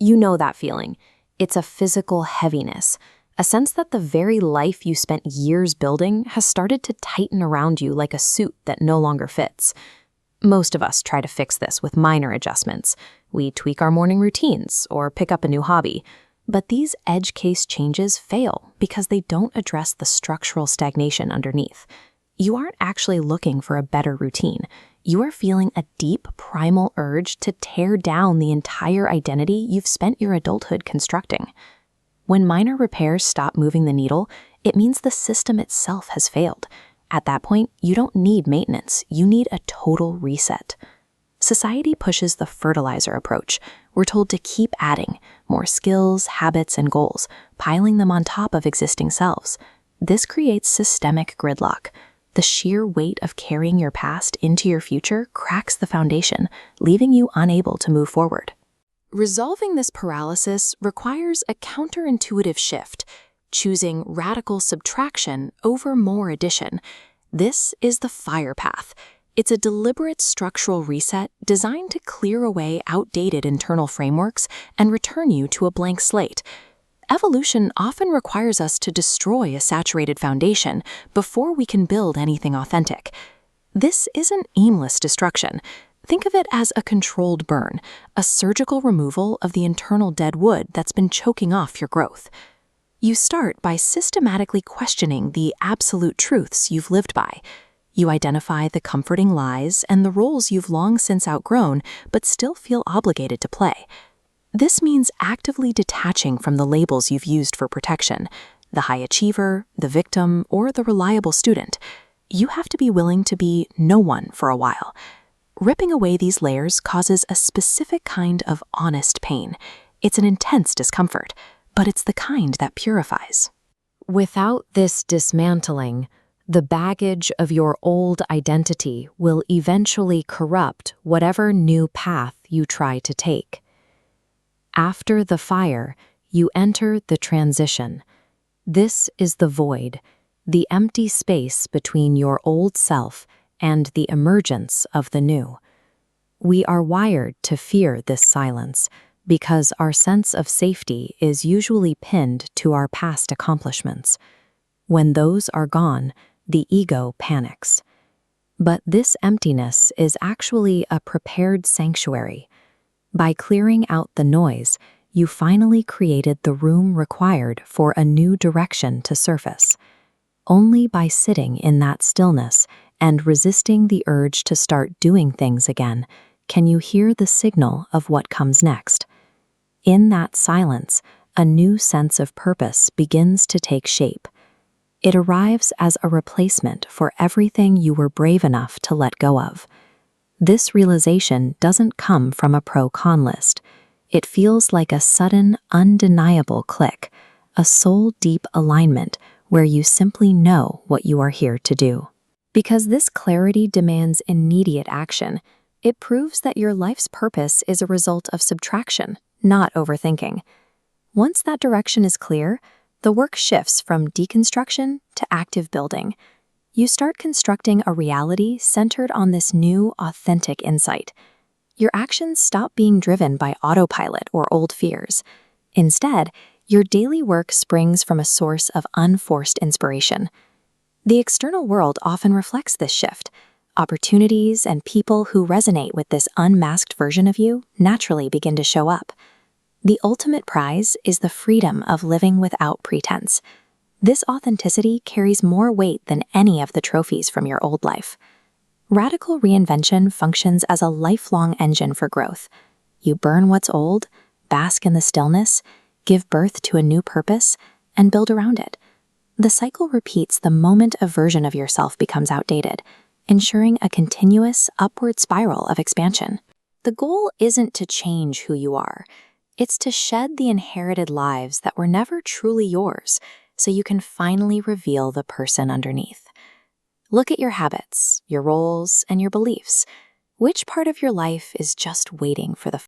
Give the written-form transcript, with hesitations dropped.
You know that feeling. It's a physical heaviness, a sense that the very life you spent years building has started to tighten around you like a suit that no longer fits. Most of us try to fix this with minor adjustments. We tweak our morning routines or pick up a new hobby. But these edge case changes fail because they don't address the structural stagnation underneath. You aren't actually looking for a better routine. You are feeling a deep, primal urge to tear down the entire identity you've spent your adulthood constructing. When minor repairs stop moving the needle, it means the system itself has failed. At that point, you don't need maintenance, you need a total reset. Society pushes the fertilizer approach. We're told to keep adding more skills, habits, and goals, piling them on top of existing selves. This creates systemic gridlock. The sheer weight of carrying your past into your future cracks the foundation, leaving you unable to move forward. Resolving this paralysis requires a counterintuitive shift, choosing radical subtraction over more addition. This is the fire path. It's a deliberate structural reset designed to clear away outdated internal frameworks and return you to a blank slate. Evolution often requires us to destroy a saturated foundation before we can build anything authentic. This isn't aimless destruction. Think of it as a controlled burn, a surgical removal of the internal dead wood that's been choking off your growth. You start by systematically questioning the absolute truths you've lived by. You identify the comforting lies and the roles you've long since outgrown but still feel obligated to play. This means actively detaching from the labels you've used for protection, the high achiever, the victim, or the reliable student. You have to be willing to be no one for a while. Ripping away these layers causes a specific kind of honest pain. It's an intense discomfort, but it's the kind that purifies. Without this dismantling, the baggage of your old identity will eventually corrupt whatever new path you try to take. After the fire, you enter the transition. This is the void, the empty space between your old self and the emergence of the new. We are wired to fear this silence because our sense of safety is usually pinned to our past accomplishments. When those are gone, the ego panics. But this emptiness is actually a prepared sanctuary. By clearing out the noise, you finally created the room required for a new direction to surface. Only by sitting in that stillness and resisting the urge to start doing things again can you hear the signal of what comes next. In that silence, a new sense of purpose begins to take shape. It arrives as a replacement for everything you were brave enough to let go of. This realization doesn't come from a pro-con list. It feels like a sudden, undeniable click, a soul-deep alignment where you simply know what you are here to do. Because this clarity demands immediate action, it proves that your life's purpose is a result of subtraction, not overthinking. Once that direction is clear, the work shifts from deconstruction to active building. You start constructing a reality centered on this new, authentic insight. Your actions stop being driven by autopilot or old fears. Instead, your daily work springs from a source of unforced inspiration. The external world often reflects this shift. Opportunities and people who resonate with this unmasked version of you naturally begin to show up. The ultimate prize is the freedom of living without pretense. This authenticity carries more weight than any of the trophies from your old life. Radical reinvention functions as a lifelong engine for growth. You burn what's old, bask in the stillness, give birth to a new purpose, and build around it. The cycle repeats the moment a version of yourself becomes outdated, ensuring a continuous upward spiral of expansion. The goal isn't to change who you are. It's to shed the inherited lives that were never truly yours, so you can finally reveal the person underneath. Look at your habits, your roles, and your beliefs. Which part of your life is just waiting for the